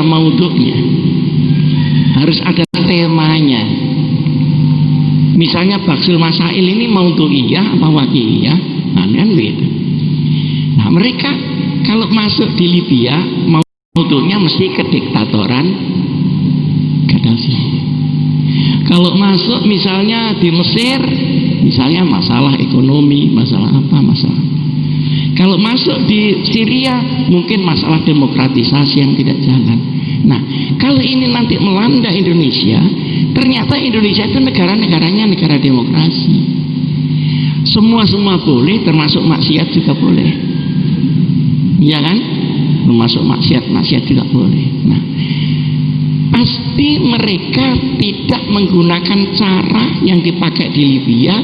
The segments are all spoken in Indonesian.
maudhu'nya, harus ada temanya. Misalnya Baksul Masail ini maudhu'iyah apa waqi'iyah, kan gitu. Nah mereka kalau masuk di Libya maudhu'nya mesti kediktatoran Gaddafi. Kalau masuk misalnya di Mesir, misalnya masalah ekonomi, masalah apa, masalah. Kalau masuk di Syria mungkin masalah demokratisasi yang tidak jalan. Nah, kalau ini nanti melanda Indonesia, ternyata Indonesia itu negara-negaranya negara demokrasi. Semua boleh, termasuk maksiat juga boleh. Iya kan? Termasuk maksiat juga boleh. Nah, pasti mereka tidak menggunakan cara yang dipakai di Libya,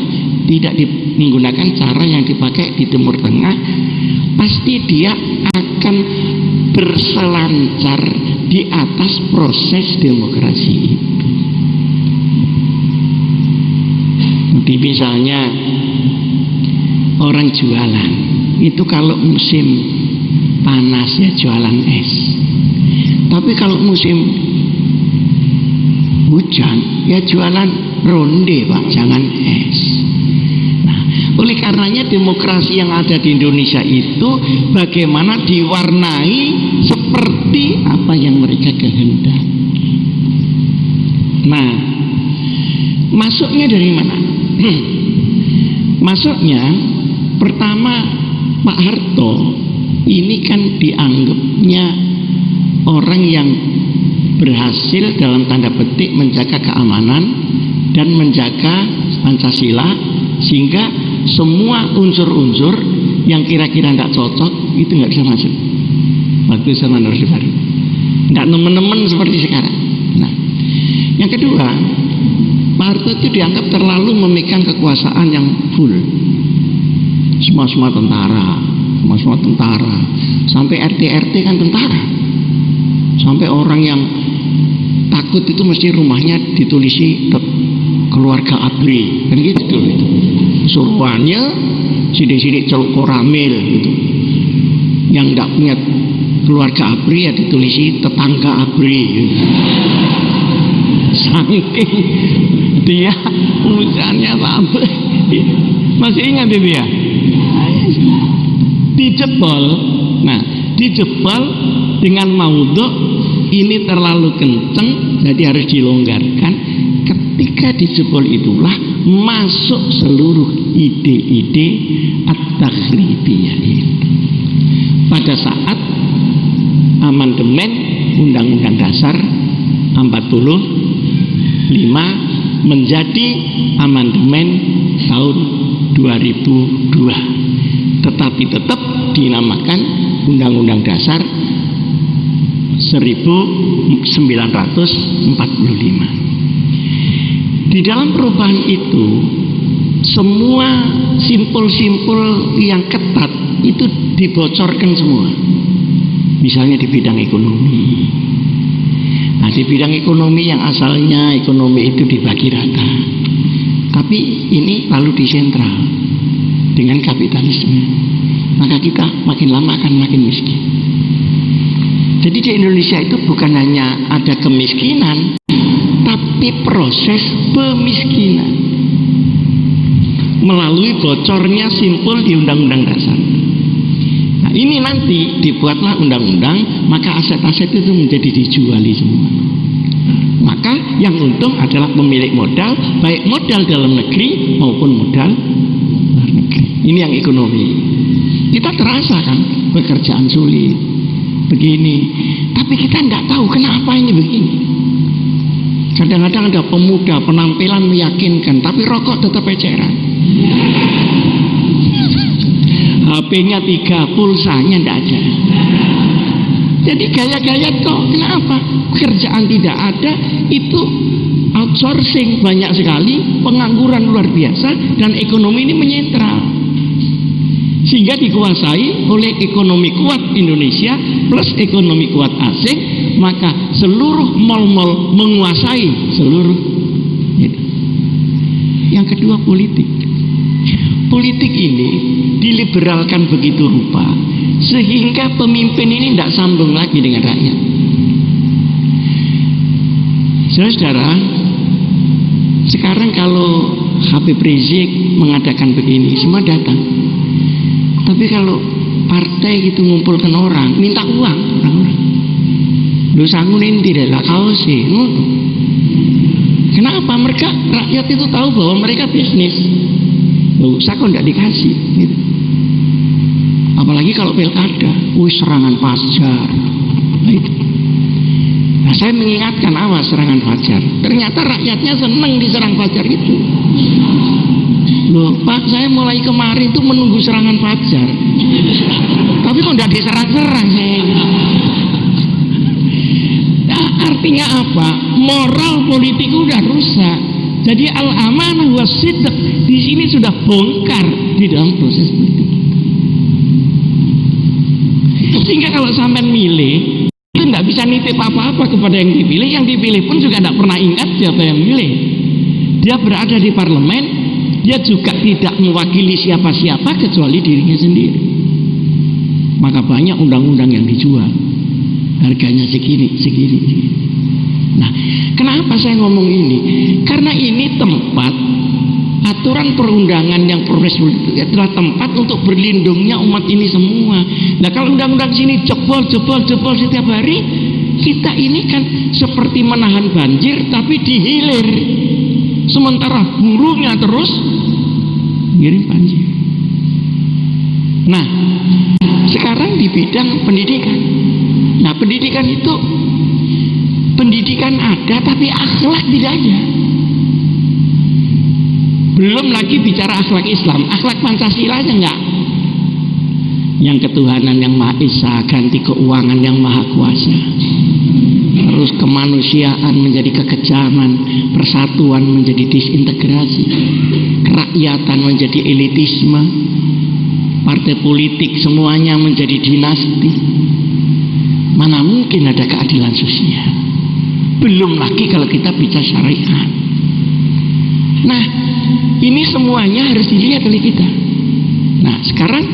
tidak menggunakan cara yang dipakai di Timur Tengah. Pasti dia akan berselancar di atas proses demokrasi itu. Jadi misalnya orang jualan itu kalau musim panas ya jualan es, tapi kalau musim hujan ya jualan ronde Pak, jangan es. Nah, oleh karenanya demokrasi yang ada di Indonesia itu bagaimana diwarnai seperti apa yang mereka kehendaki. Nah, masuknya dari mana? Masuknya pertama, Pak Harto ini kan dianggapnya orang yang berhasil dalam tanda petik menjaga keamanan dan menjaga Pancasila, sehingga semua unsur-unsur yang kira-kira tidak cocok itu nggak bisa masuk waktu zaman Orde Baru, nggak nemen-nemen seperti sekarang. Nah, yang kedua, Pak Harto itu dianggap terlalu memegang kekuasaan yang full, semua tentara, sampai RT kan tentara, sampai orang yang takut itu mesti rumahnya ditulisi keluarga ABRI, kan gitu tuh. Suruhannya sidik-sidik celuk koramil gitu. Yang tidak punya keluarga ABRI ya ditulisi tetangga ABRI gitu. Saking dia urusannya sampai masih ingat itu ya, dijebol. Nah, dijebol dengan maudhu' ini terlalu kenceng, jadi harus dilonggarkan. Ketika dijebol itulah masuk seluruh ide-ide at-takhribiyah itu. Pada saat amandemen Undang-Undang Dasar 45 menjadi amandemen tahun 2002, tetapi tetap dinamakan Undang-Undang Dasar 1945. Di dalam perubahan itu semua simpul-simpul yang ketat itu dibocorkan semua. Misalnya di bidang ekonomi. Nah, di bidang ekonomi yang asalnya ekonomi itu dibagi rata, tapi ini lalu disentral dengan kapitalisme, maka kita makin lama akan makin miskin. Jadi di Indonesia itu bukan hanya ada kemiskinan, tapi proses pemiskinan melalui bocornya simpul di Undang-Undang Dasar. Nah, ini nanti dibuatlah undang-undang, maka aset-aset itu menjadi dijuali semua. Maka yang untung adalah pemilik modal, baik modal dalam negeri maupun modal luar negeri. Ini yang ekonomi. Kita terasa kan pekerjaan sulit begini, tapi kita tidak tahu kenapa ini begini. Kadang-kadang ada pemuda penampilan meyakinkan, tapi rokok tetap eceran. HP-nya 3, pulsanya tidak ada. Jadi gaya-gaya kok, kenapa? Pekerjaan tidak ada, itu outsourcing banyak sekali, pengangguran luar biasa, dan ekonomi ini menyentral. Sehingga dikuasai oleh ekonomi kuat Indonesia plus ekonomi kuat asing, maka seluruh mal-mal menguasai seluruh itu. Yang kedua, politik. Politik ini diliberalkan begitu rupa sehingga pemimpin ini tidak sambung lagi dengan rakyat. Saudara-saudara, sekarang kalau Habib Rizik mengadakan begini, semua datang. Tapi kalau partai gitu ngumpulkan orang, minta uang orang-orang. Lu sangunin tidak lah kau sih. Kenapa? Mereka rakyat itu tahu bahwa mereka bisnis. Loh, saya kok tidak dikasih gitu. Apalagi kalau pilkada, serangan Fajar. Nah, itu. Nah, saya mengingatkan, awas serangan Fajar. Ternyata rakyatnya senang diserang Fajar itu. Loh, Pak, saya mulai kemarin itu menunggu serangan Fajar. Tapi kok tidak diserang-serang saya. Nah, artinya apa? Moral politik udah rusak. Jadi al-amanah was-sidq di sini sudah bongkar di dalam proses politik. Sehingga kalau sampai milih itu tidak bisa nitip apa-apa kepada yang dipilih pun juga tidak pernah ingat siapa yang milih. Dia berada di parlemen, dia juga tidak mewakili siapa-siapa kecuali dirinya sendiri. Maka banyak undang-undang yang dijual, harganya segini. Nah, kenapa saya ngomong ini? Karena ini tempat aturan perundangan yang progresif itu adalah tempat untuk berlindungnya umat ini semua. Nah, kalau undang-undang sini jebol setiap hari, kita ini kan seperti menahan banjir tapi dihilir. Sementara hulunya terus ngirim banjir. Nah, sekarang di bidang pendidikan. Nah, pendidikan itu ada tapi akhlak tidak ada. Belum lagi bicara akhlak Islam, akhlak Pancasila aja enggak. Yang ketuhanan yang Maha Esa ganti keuangan yang Maha Kuasa. Terus kemanusiaan menjadi kekejaman, persatuan menjadi disintegrasi, kerakyatan menjadi elitisme, partai politik semuanya menjadi dinasti. Mana mungkin ada keadilan sosial? Belum lagi kalau kita bicara syariat. Nah, ini semuanya harus dilihat oleh kita. Nah, sekarang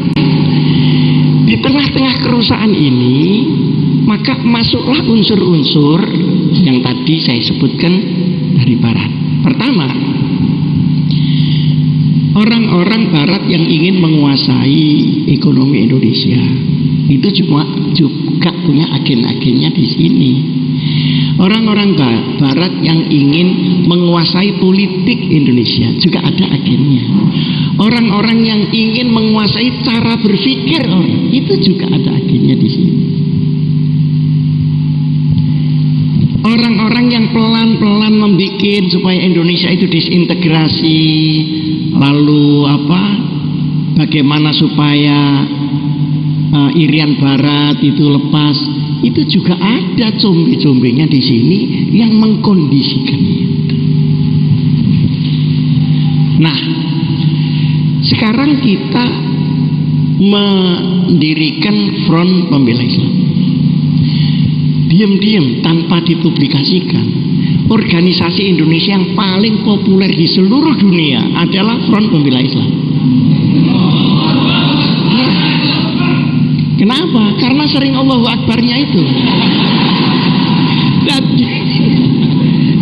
di tengah-tengah kerusakan ini, maka masuklah unsur-unsur yang tadi saya sebutkan dari Barat. Pertama, orang-orang Barat yang ingin menguasai ekonomi Indonesia itu juga punya agen-agennya di sini. Orang-orang Barat yang ingin menguasai politik Indonesia juga ada agennya. Orang-orang yang ingin menguasai cara berpikir orang itu juga ada agennya di sini. Orang-orang yang pelan-pelan membuat supaya Indonesia itu disintegrasi, lalu bagaimana supaya Irian Barat itu lepas, itu juga ada combe-combenya di sini yang mengkondisikan itu. Nah, sekarang kita mendirikan Front Pembela Islam. Diam-diam tanpa dipublikasikan, organisasi Indonesia yang paling populer di seluruh dunia adalah Front Pembela Islam. Kenapa? Karena sering Allahu Akbarnya itu.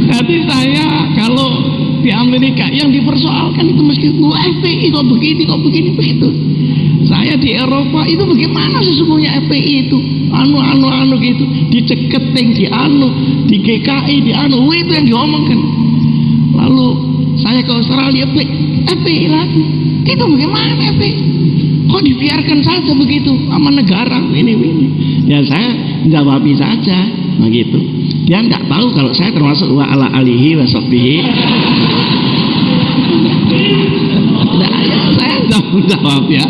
Jadi saya kalau di Amerika yang dipersoalkan itu mesti FPI kok begini begitu. Saya di Eropa itu bagaimana sesungguhnya FPI itu anu gitu, diceketing di GKI itu yang diomongkan. Lalu saya ke Australia, FPI lagi, itu bagaimana FPI? Kok dibiarkan saja begitu sama negara ini. Ya saya jawabi saja begitu. Dia tidak tahu kalau saya termasuk wa ala alihi wa sahbihi. Saya jawab ya,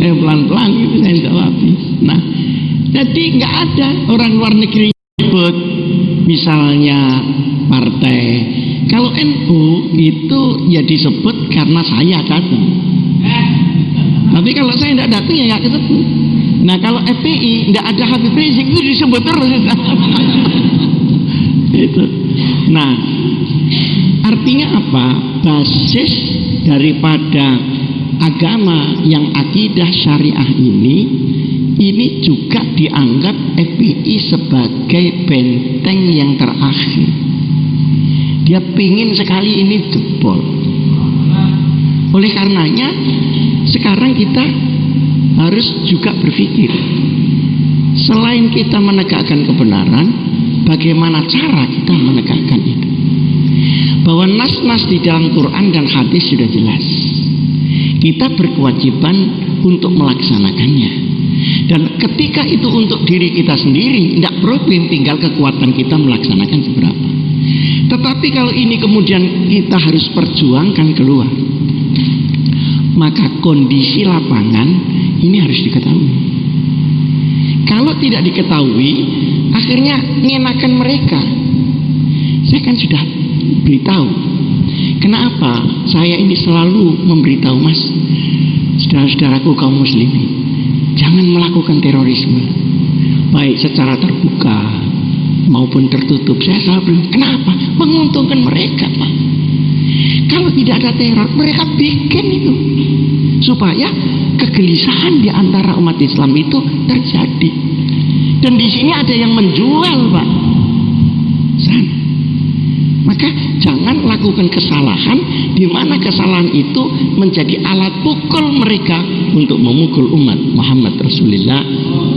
pelan-pelan gitu saya jawab. Nah, jadi nggak ada orang luar negeri nyebut misalnya partai. Kalau NU itu ya disebut karena saya datang. Tapi kalau saya tidak datang ya nggak disebut. Nah, kalau FPI tidak ada Habib Rizik itu disebut terus. Itu. Nah, artinya apa? Basis daripada agama yang akidah syariah ini juga dianggap FPI sebagai benteng yang terakhir. Dia pingin sekali ini jebol. Oleh karenanya sekarang kita harus juga berpikir, selain kita menegakkan kebenaran, bagaimana cara kita menegakkan itu. Bahwa nas-nas di dalam Quran dan hadis sudah jelas, kita berkewajiban untuk melaksanakannya. Dan ketika itu untuk diri kita sendiri, tidak problem, tinggal kekuatan kita melaksanakan seberapa. Tetapi kalau ini kemudian kita harus perjuangkan keluar, maka kondisi lapangan ini harus diketahui. Kalau tidak diketahui, akhirnya ngenakan mereka. Saya kan sudah beritahu. Kenapa saya ini selalu memberitahu, Mas, saudara-saudaraku kaum muslimin, jangan melakukan terorisme, baik secara terbuka maupun tertutup. Saya selalu bilang, kenapa? Menguntungkan mereka, Pak. Kalau tidak ada teror, mereka bikin itu supaya kegelisahan di antara umat Islam itu terjadi. Dan di sini ada yang menjual, Pak. Sana. Maka jangan lakukan kesalahan di mana kesalahan itu menjadi alat pukul mereka untuk memukul umat Muhammad Rasulullah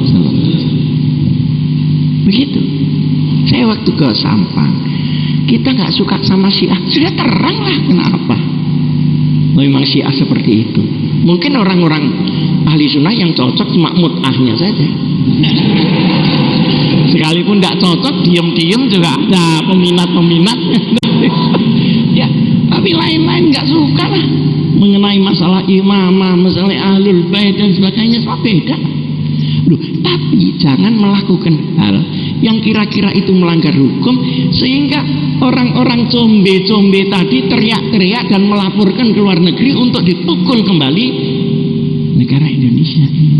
SAW. Begitu. Saya waktu ke Sampang, kita nggak suka sama Syiah, sudah terang lah kenapa. Memang Syiah seperti itu. Mungkin orang-orang ahli sunnah yang cocok cuma mut'ahnya saja. Sekalipun tidak cocok, diem-diem juga ada peminat-peminat. Ya, tapi lain-lain nggak suka lah mengenai masalah imamah, masalah ahlul bait dan sebagainya, semua beda. Loh, tapi jangan melakukan hal yang kira-kira itu melanggar hukum sehingga orang-orang combe-combe tadi teriak-teriak dan melaporkan ke luar negeri untuk dipukul kembali negara Indonesia ini.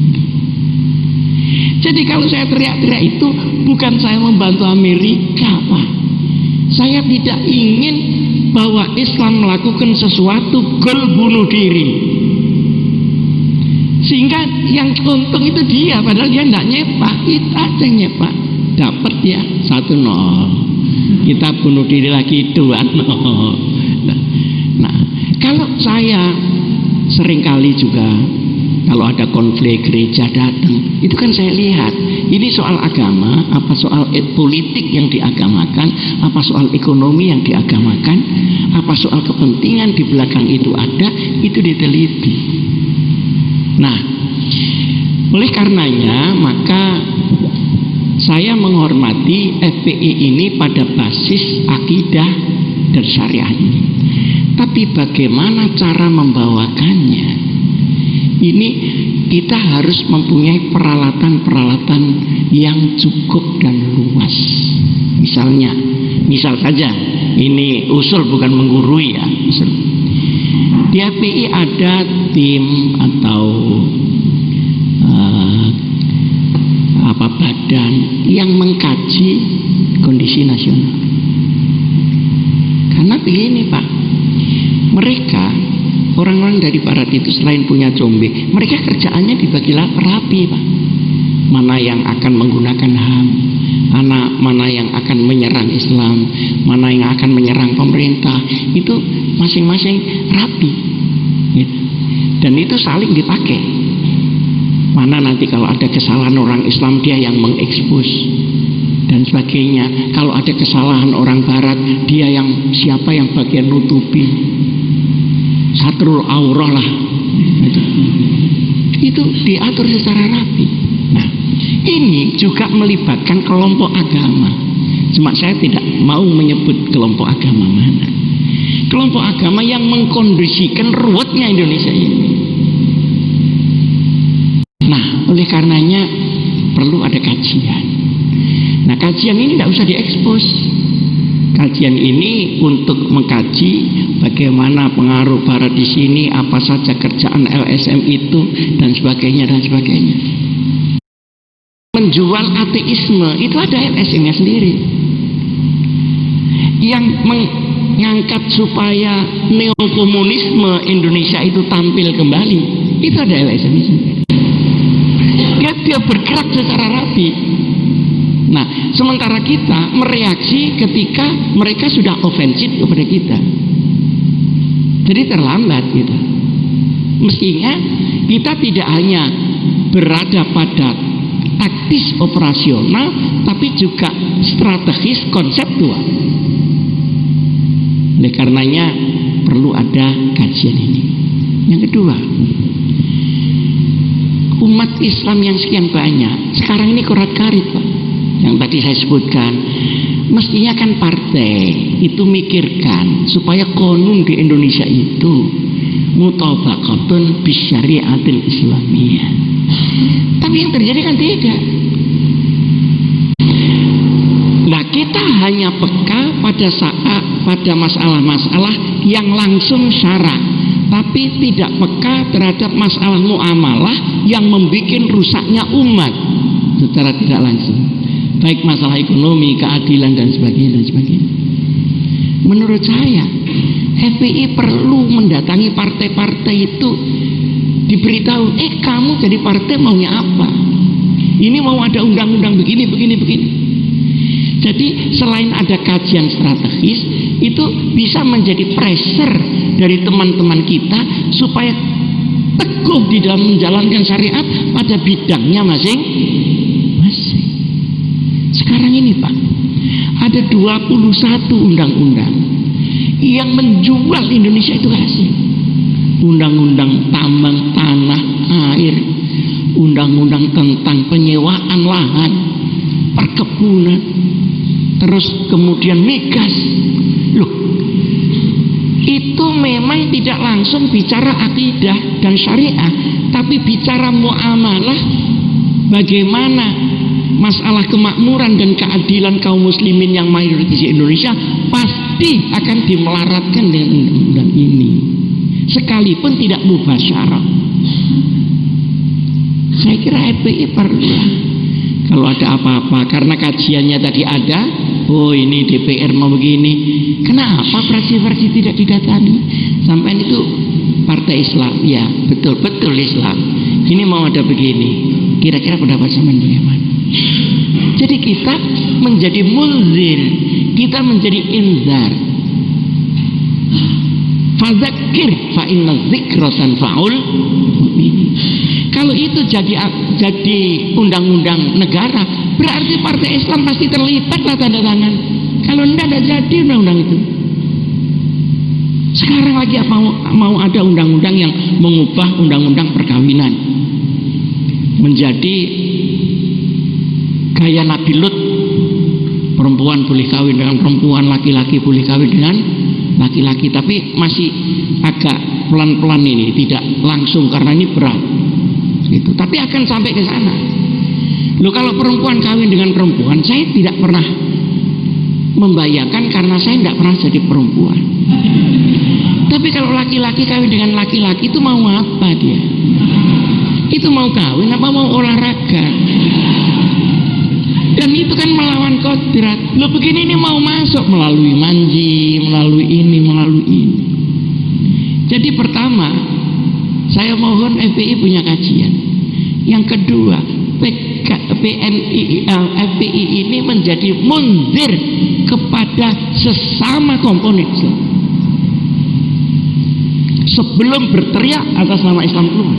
Jadi kalau saya teriak-teriak itu bukan saya membantu Amerika, Pak. Saya tidak ingin bahwa Islam melakukan sesuatu gol bunuh diri sehingga yang untung itu dia, padahal dia tidak nyepak, kita aja nyepak, dapat ya 1-0, kita bunuh diri lagi 2-0. Nah, kalau saya seringkali juga kalau ada konflik gereja datang, itu kan saya lihat ini soal agama, apa soal politik yang diagamakan, apa soal ekonomi yang diagamakan, apa soal kepentingan di belakang itu ada, itu diteliti. Nah, oleh karenanya maka saya menghormati FPI ini pada basis akidah dan syariah ini. Tapi bagaimana cara membawakannya? Ini kita harus mempunyai peralatan-peralatan yang cukup dan luas. Misal saja, ini usul bukan menggurui ya. Di FPI ada tim atau badan yang mengkaji kondisi nasional. Karena begini, Pak, mereka orang-orang dari barat itu selain punya combe, mereka kerjaannya dibagi rapi, Pak. Mana yang akan menggunakan HAM, mana yang akan menyerang Islam, mana yang akan menyerang pemerintah, itu masing-masing rapi gitu. Dan itu saling dipakai. Mana nanti kalau ada kesalahan orang Islam, dia yang mengekspos dan sebagainya. Kalau ada kesalahan orang barat, dia yang siapa yang bagian nutupi, satrul aurah lah itu diatur secara rapi. Nah, ini juga melibatkan kelompok agama. Cuma saya tidak mau menyebut kelompok agama mana. Kelompok agama yang mengkondisikan ruwetnya Indonesia ini. Nah, oleh karenanya perlu ada kajian. Nah, kajian ini tidak usah diekspos. Kajian ini untuk mengkaji bagaimana pengaruh barat di sini, apa saja kerjaan LSM itu dan sebagainya dan sebagainya. Menjual ateisme itu ada LSM-nya sendiri. Yang mengangkat supaya neokomunisme Indonesia itu tampil kembali, itu ada LSM-nya sendiri. Dia bergerak secara rapi. Nah, sementara kita mereaksi ketika mereka sudah ofensif kepada kita. Jadi terlambat gitu. Mestinya kita tidak hanya berada pada taktis operasional, tapi juga strategis konseptual. Oleh karenanya perlu ada kajian ini. Yang kedua, umat Islam yang sekian banyak sekarang ini korat-karit, Pak, yang tadi saya sebutkan. Mestinya kan partai itu mikirkan supaya konun di Indonesia itu mutabaqatun bisyariatil islamiyah. Tapi yang terjadi kan tidak. Nah, kita hanya peka pada masalah-masalah yang langsung syara, tapi tidak peka terhadap masalah muamalah yang membuat rusaknya umat secara tidak langsung, baik masalah ekonomi, keadilan dan sebagainya. Menurut saya FPI perlu mendatangi partai-partai itu, diberitahu, kamu jadi partai maunya apa? Ini mau ada undang-undang begini. Jadi selain ada kajian strategis, itu bisa menjadi pressure dari teman-teman kita supaya teguh di dalam menjalankan syariat pada bidangnya masing-masing. Sekarang ini, Pak, ada 21 undang-undang yang menjual Indonesia itu hasil. Undang-undang tambang tanah air, undang-undang tentang penyewaan lahan, perkebunan, terus kemudian migas. Loh, itu memang tidak langsung bicara akidah dan syariah, tapi bicara muamalah, bagaimana masalah kemakmuran dan keadilan kaum muslimin yang mayoritas di Indonesia pasti akan dimelaratkan dengan undang-undang ini, sekalipun tidak mubasyarah. Saya kira FPI perlu, kalau ada apa-apa, karena kajiannya tadi ada, ini DPR mau begini, kenapa fraksi-fraksi tidak didatangi? Sampai itu partai Islam, ya betul Islam, ini mau ada begini, kira-kira pendapat sampean bagaimana? Jadi kita menjadi munzir, kita menjadi inzar. Fadzakir fa inna dzikra tanfa'ul mu'minin. Kalau itu jadi undang-undang negara, berarti partai Islam pasti terlibat lah tanda tangan. Kalau tidak jadi undang-undang itu. Sekarang lagi mau ada undang-undang yang mengubah undang-undang perkawinan menjadi gaya Nabi Lut, perempuan boleh kawin dengan perempuan, laki-laki boleh kawin dengan laki-laki, tapi masih agak pelan-pelan ini, tidak langsung karena ini berat gitu. Tapi akan sampai ke sana. Loh, kalau perempuan kawin dengan perempuan, saya tidak pernah membayangkan karena saya tidak pernah jadi perempuan. Tapi kalau laki-laki kawin dengan laki-laki, itu mau apa dia? Itu mau kawin apa mau olahraga? Dan itu kan melawan kodrat. Loh, begini ini mau masuk melalui manji, melalui ini. Jadi pertama, saya mohon FPI punya kajian. Yang kedua, FPI ini menjadi munzir kepada sesama komponen Islam sebelum berteriak atas nama Islam keluar.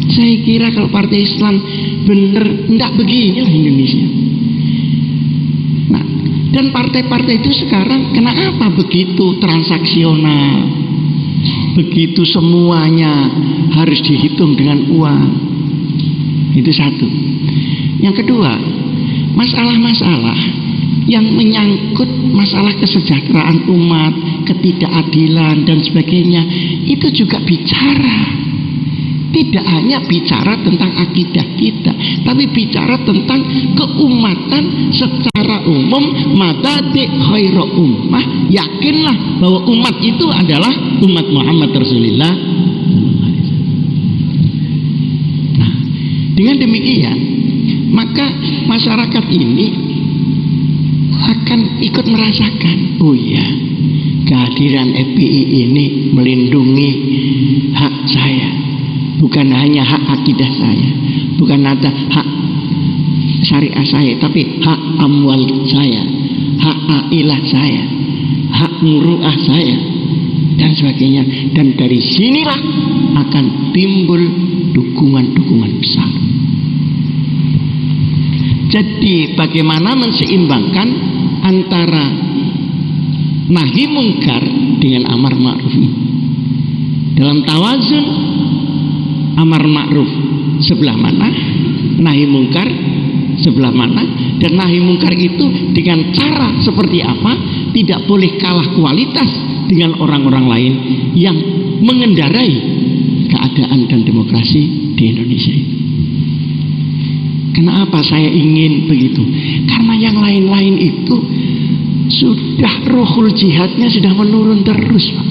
Saya kira kalau partai Islam benar, tidak beginilah Indonesia. Nah, dan partai-partai itu sekarang kenapa begitu transaksional, begitu semuanya harus dihitung dengan uang? Itu satu. Yang kedua, masalah-masalah yang menyangkut masalah kesejahteraan umat, ketidakadilan dan sebagainya, itu juga bicara. Tidak hanya bicara tentang akidah kita, tapi bicara tentang keumatan secara umum. Madadi khairu ummah, yakinlah bahwa umat itu adalah umat Muhammad Rasulullah. Nah, dengan demikian maka masyarakat ini akan ikut merasakan, oh iya, kehadiran FPI ini melindungi hak saya. Bukan hanya hak akidah saya, bukan ada hak syariah saya, tapi hak amwal saya, hak ailah saya, hak muruah saya, dan sebagainya. Dan dari sinilah akan timbul dukungan-dukungan besar. Jadi bagaimana menseimbangkan antara nahi mungkar dengan amar ma'ruf ini? Dalam tawazun, amar ma'ruf sebelah mana, nahi mungkar sebelah mana, dan nahi mungkar itu dengan cara seperti apa, tidak boleh kalah kualitas dengan orang-orang lain yang mengendarai keadaan dan demokrasi di Indonesia itu. Kenapa saya ingin begitu? Karena yang lain-lain itu sudah ruhul jihadnya sudah menurun terus, Pak.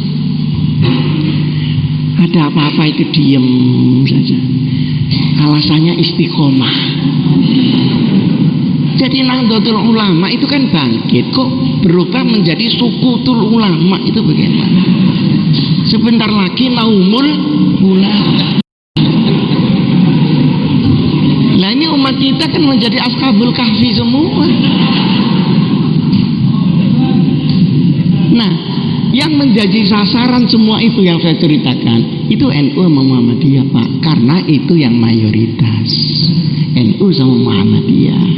Ada apa-apa itu diem saja, alasannya istiqomah. Jadi Nahdlatul Ulama itu kan bangkit, kok berubah menjadi Sukutul Ulama, itu bagaimana? Sebentar lagi Naumul Ulama. Nah ini umat kita kan menjadi Ashabul Kahfi semua. Nah, yang menjadi sasaran semua itu yang saya ceritakan itu NU sama Muhammadiyah, Pak, karena itu yang mayoritas, NU sama Muhammadiyah.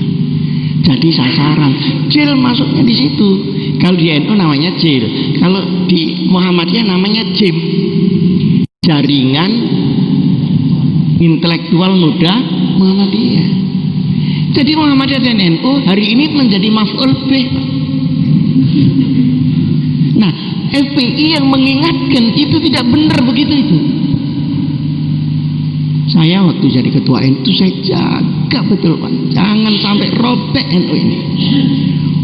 Jadi sasaran, JIL masuknya di situ. Kalau di NU namanya JIL, kalau di Muhammadiyah namanya JIM, Jaringan Intelektual Muda Muhammadiyah. Jadi Muhammadiyah dan NU hari ini menjadi maf'ul bih. Nah, FPI yang mengingatkan itu tidak benar begitu itu. Saya waktu jadi ketua NU saya jaga betul, Pak, jangan sampai robek NU ini.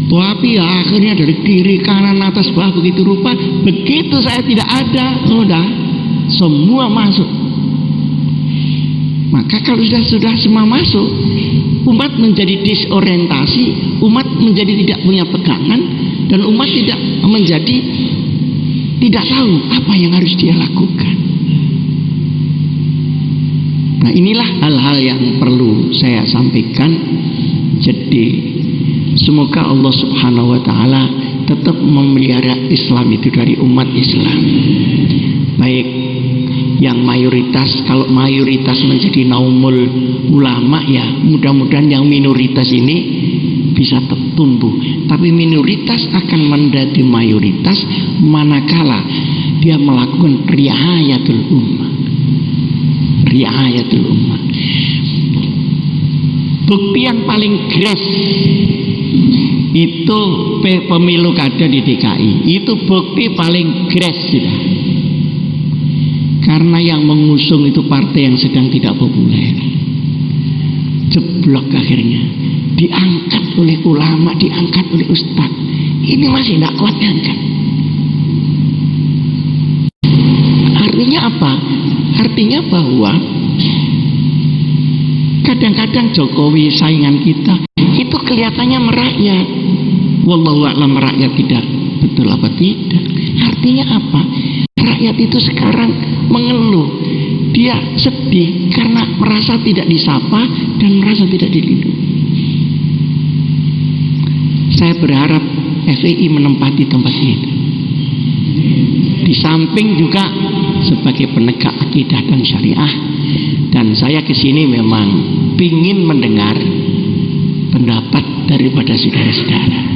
Tapi ya akhirnya dari kiri kanan atas bawah begitu rupa, begitu saya tidak ada, udah semua masuk. Maka kalau sudah semua masuk, umat menjadi disorientasi, umat menjadi tidak punya pegangan, dan umat tidak tahu apa yang harus dia lakukan. Nah inilah hal-hal yang perlu saya sampaikan. Jadi semoga Allah Subhanahu wa ta'ala tetap memelihara Islam itu dari umat Islam, baik yang mayoritas. Kalau mayoritas menjadi Naumul Ulama, ya mudah-mudahan yang minoritas ini bisa tumbuh. Tapi minoritas akan menjadi mayoritas manakala dia melakukan riayatul ummah. Riayatul ummah. Bukti yang paling gres itu pemilu kada di DKI. Itu bukti paling gres sudah. Karena yang mengusung itu partai yang sedang tidak populer. Jeblok akhirnya. Diangkat oleh ulama, diangkat oleh ustadz. Ini masih tidak kuat diangkat. Artinya apa? Artinya bahwa kadang-kadang Jokowi saingan kita itu kelihatannya merakyat. Wallahu a'lam merakyat tidak betul apa tidak. Artinya apa? Rakyat itu sekarang mengeluh, dia sedih karena merasa tidak disapa dan merasa tidak dilindungi. Saya berharap FPI menempati tempat itu. Di samping juga sebagai penegak akidah dan syariah, dan saya kesini memang ingin mendengar pendapat daripada saudara-saudara.